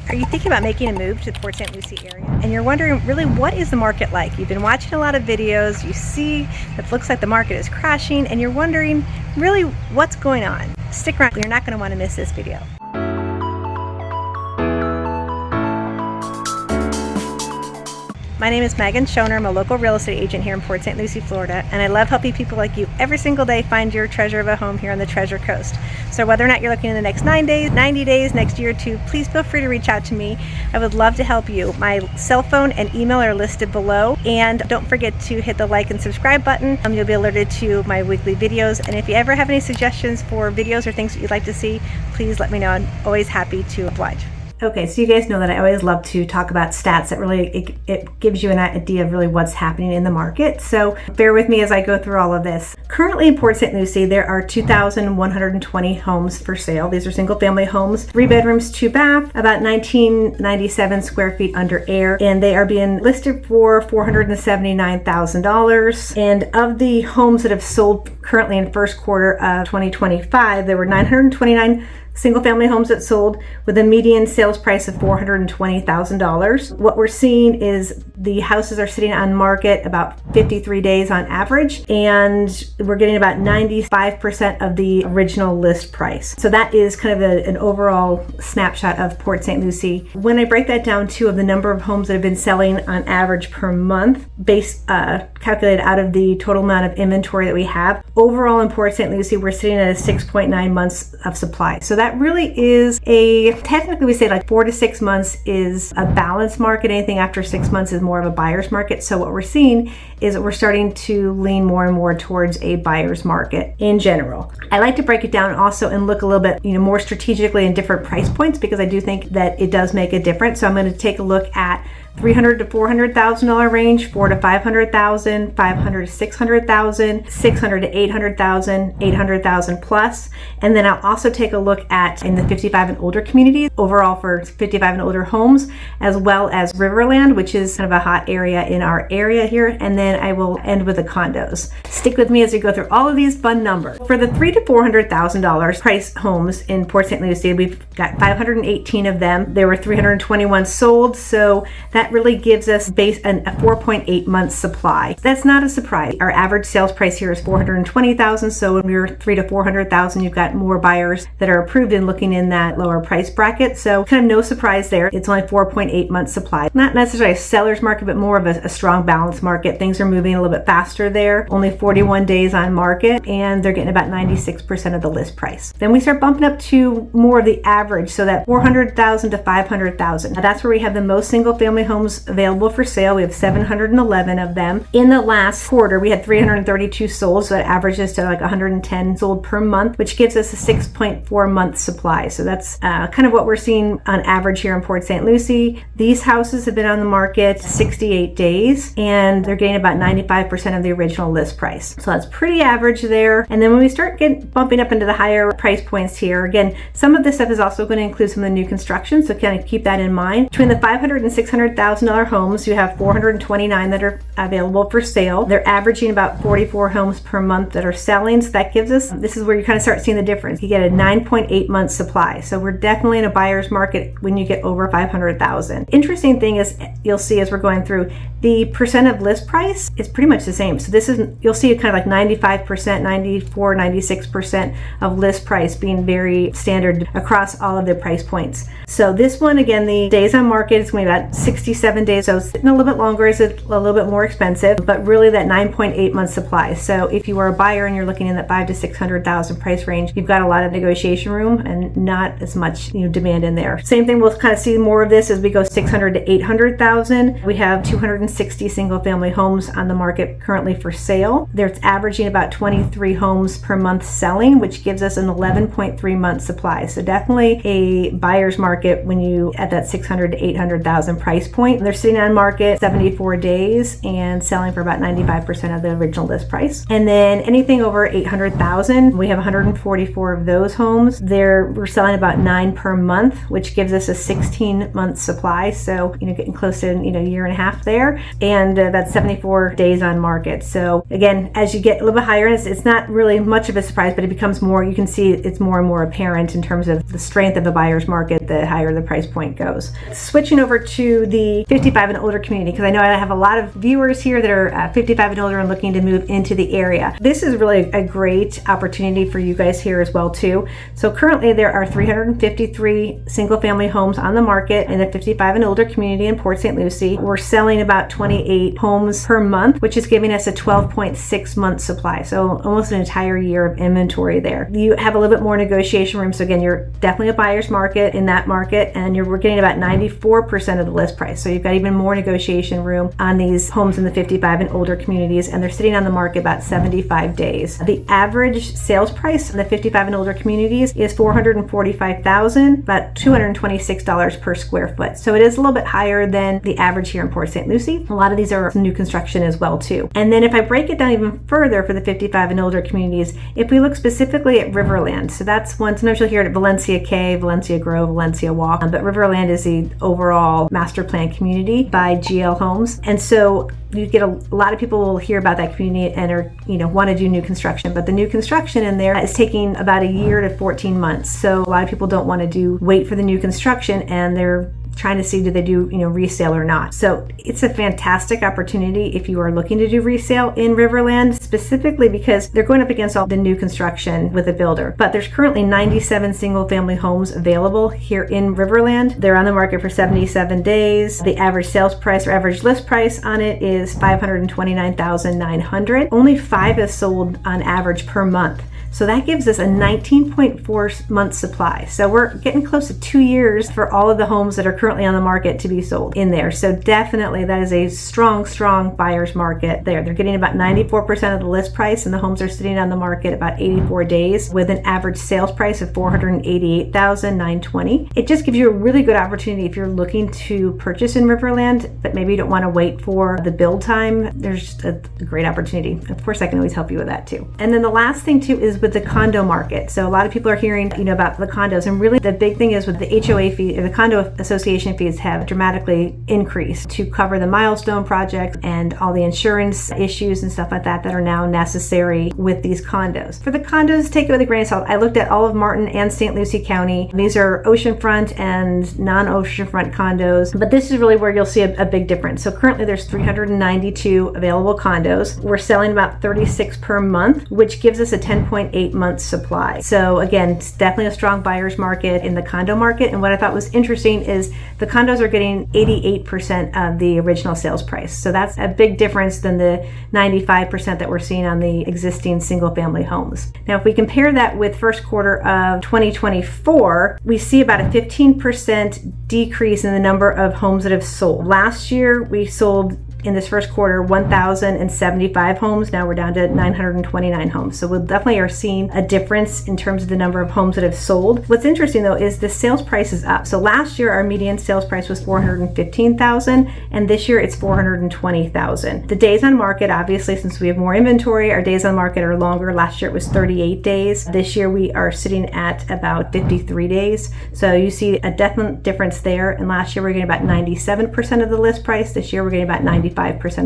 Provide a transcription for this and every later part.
Are you thinking about making a move to the Port St. Lucie area? And you're wondering, really, what is the market like? You've been watching a lot of videos, you see that it looks like the market is crashing, and you're wondering, really, what's going on? Stick around, you're not going to want to miss this video. My name is Megan Schoner. I'm a local real estate agent here in Port St. Lucie, Florida, and I love helping people like you every single day find your treasure of a home here on the Treasure Coast. So whether or not you're looking in the next 9 days, 90 days, next year or two, please feel free to reach out to me. I would love to help you. My cell phone and email are listed below, and don't forget to hit the like and subscribe button. You'll be alerted to my weekly videos, and if you ever have any suggestions for videos or things that you'd like to see, please let me know. I'm always happy to oblige. Okay, so you guys know that I always love to talk about stats that really, it gives you an idea of really what's happening in the market. So bear with me as I go through all of this. Currently in Port St. Lucie, there are 2,120 homes for sale. These are single family homes, 3 bedrooms, 2 bath, about 1997 square feet under air, and they are being listed for $479,000. And of the homes that have sold currently in first quarter of 2025, there were 929 single family homes that sold with a median sales price of $420,000. What we're seeing is the houses are sitting on market about 53 days on average, and we're getting about 95% of the original list price. So that is kind of an overall snapshot of Port St. Lucie. When I break that down too, of the number of homes that have been selling on average per month, calculated out of the total amount of inventory that we have, overall in Port St. Lucie, we're sitting at a 6.9 months of supply. So that really is technically we say like 4 to 6 months is a balanced market. Anything after 6 months is more of a buyer's market. So what we're seeing is that we're starting to lean more and more towards a buyer's market in general. I like to break it down also and look a little bit, more strategically in different price points, because I do think that it does make a difference. So I'm going to take a look at $300,000 to $400,000 range, $400,000 to $500,000, $500,000 to $600,000, $600,000 to $800,000, $800,000 plus. And then I'll also take a look at in the 55 and older communities, overall for 55 and older homes, as well as Riverland, which is kind of a hot area in our area here. And then I will end with the condos. Stick with me as we go through all of these fun numbers. For the $300,000 to $400,000 price homes in Port St. Lucie, we've got 518 of them. There were 321 sold, so that really gives us a 4.8 month supply. That's not a surprise. Our average sales price here is $420,000. So when we're $300,000 to $400,000, you've got more buyers that are approved and looking in that lower price bracket. So kind of no surprise there. It's only 4.8 months supply. Not necessarily a seller's market, but more of a strong balance market. Things are moving a little bit faster there. Only 41 days on market, and they're getting about 96% of the list price. Then we start bumping up to more of the average. So that $400,000 to $500,000. Now that's where we have the most single family homes available for sale. We have 711 of them. In the last quarter, we had 332 sold, so that averages to like 110 sold per month, which gives us a 6.4 month supply. So that's kind of what we're seeing on average here in Port St. Lucie. These houses have been on the market 68 days, and they're getting about 95% of the original list price. So that's pretty average there. And then when we start bumping up into the higher price points here, again, some of this stuff is also going to include some of the new construction, so kind of keep that in mind. Between the $500,000 and $600,000 homes, you have 429 that are available for sale. They're averaging about 44 homes per month that are selling. So that gives us, this is where you kind of start seeing the difference. You get a 9.8 month supply. So we're definitely in a buyer's market when you get over 500,000. Interesting thing is, you'll see as we're going through, the percent of list price is pretty much the same. So this is, you'll see it kind of like 95%, 94, 96% of list price being very standard across all of the price points. So this one, again, the days on market is going to be about 67 days. So it's a little bit longer, is a little bit more expensive, but really that 9.8 month supply. So if you are a buyer and you're looking in that $500,000 to $600,000 price range, you've got a lot of negotiation room and not as much demand in there. Same thing, we'll kind of see more of this as we go $600,000 to $800,000. We have 260 single family homes on the market currently for sale. They're averaging about 23 homes per month selling, which gives us an 11.3 month supply. So definitely a buyer's market when you at that $600,000 to $800,000 price point. They're sitting on market 74 days and selling for about 95% of the original list price. And then anything over $800,000, we have 144 of those homes. we're selling about 9 per month, which gives us a 16-month supply. So, getting close to, a year and a half there. And that's 74 days on market. So again, as you get a little bit higher, it's not really much of a surprise, but it becomes more, you can see it's more and more apparent in terms of the strength of the buyer's market, the higher the price point goes. Switching over to the 55 and older community, because I know I have a lot of viewers here that are 55 and older and looking to move into the area. This is really a great opportunity for you guys here as well too. So currently there are 353 single family homes on the market in the 55 and older community in Port St. Lucie. We're selling about 28 homes per month, which is giving us a 12.6 month supply. So almost an entire year of inventory there. You have a little bit more negotiation room. So again, you're definitely a buyer's market in that market, and we're getting about 94% of the list price. So you've got even more negotiation room on these homes in the 55 and older communities, and they're sitting on the market about 75 days. The average sales price in the 55 and older communities is $445,000, about $226 per square foot. So it is a little bit higher than the average here in Port St. Lucie. A lot of these are new construction as well too. And then if I break it down even further for the 55 and older communities, if we look specifically at Riverland, so that's one, sometimes you'll hear it at Valencia K, Valencia Grove, Valencia Walk, but Riverland is the overall master plan community by GL Homes. And so you get a lot of people will hear about that community and are, want to do new construction, but the new construction in there is taking about a year to 14 months. So a lot of people don't want to wait for the new construction, and they're trying to see, do they do resale or not. So it's a fantastic opportunity if you are looking to do resale in Riverland, specifically because they're going up against all the new construction with a builder. But there's currently 97 single family homes available here in Riverland. They're on the market for 77 days. The average sales price or average list price on it is $529,900. Only 5 is sold on average per month. So that gives us a 19.4 month supply. So we're getting close to 2 years for all of the homes that are currently on the market to be sold in there. So definitely that is a strong buyer's market there. They're getting about 94% of the list price, and the homes are sitting on the market about 84 days with an average sales price of $488,920. It just gives you a really good opportunity if you're looking to purchase in Riverland, but maybe you don't want to wait for the build time. There's a great opportunity. Of course, I can always help you with that too. And then the last thing too is with the condo market. So a lot of people are hearing, about the condos, and really the big thing is with the HOA fee, or the condo association fees have dramatically increased to cover the milestone project and all the insurance issues and stuff like that that are now necessary with these condos. For the condos, take it with a grain of salt. I looked at all of Martin and St. Lucie County. These are oceanfront and non-oceanfront condos, but this is really where you'll see a big difference. So currently there's 392 available condos. We're selling about 36 per month, which gives us a 10.8 month supply. So again, it's definitely a strong buyer's market in the condo market. And what I thought was interesting is the condos are getting 88% of the original sales price. So that's a big difference than the 95% that we're seeing on the existing single family homes. Now, if we compare that with first quarter of 2024, we see about a 15% decrease in the number of homes that have sold. Last year, we sold in this first quarter 1,075 homes. Now we're down to 929 homes. So we definitely are seeing a difference in terms of the number of homes that have sold. What's interesting though is the sales price is up. So last year our median sales price was $415,000, and this year it's $420,000. The days on market, obviously, since we have more inventory, our days on market are longer. Last year it was 38 days. This year we are sitting at about 53 days. So you see a definite difference there. And last year we were getting about 97% of the list price. This year we're getting about 95%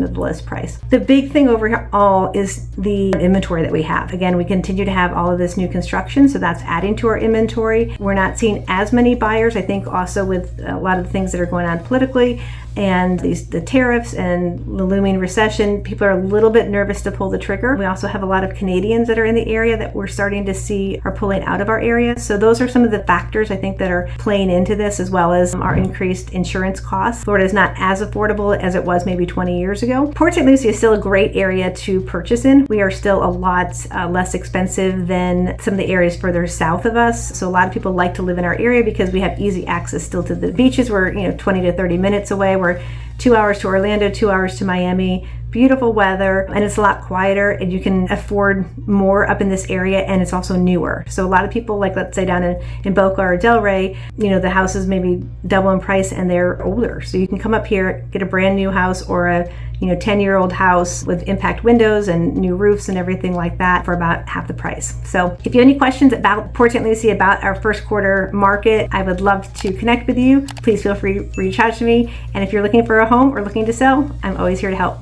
of the list price. The big thing overall is the inventory that we have. Again, we continue to have all of this new construction, so that's adding to our inventory. We're not seeing as many buyers. I think also with a lot of the things that are going on politically and the tariffs and the looming recession, people are a little bit nervous to pull the trigger. We also have a lot of Canadians that are in the area that we're starting to see are pulling out of our area. So those are some of the factors I think that are playing into this, as well as our increased insurance costs. Florida is not as affordable as it was maybe 20 years ago. Port St. Lucie is still a great area to purchase in. We are still a lot less expensive than some of the areas further south of us. So a lot of people like to live in our area because we have easy access still to the beaches. We're 20 to 30 minutes away. We're 2 hours to Orlando, 2 hours to Miami. beautiful weather, and it's a lot quieter, and you can afford more up in this area, and it's also newer. So a lot of people, like let's say down in Boca or Delray, the houses maybe double in price and they're older. So you can come up here, get a brand new house or a 10-year-old house with impact windows and new roofs and everything like that for about half the price. So if you have any questions about Port St. Lucie, about our first quarter market, I would love to connect with you. Please feel free to reach out to me. And if you're looking for a home or looking to sell, I'm always here to help.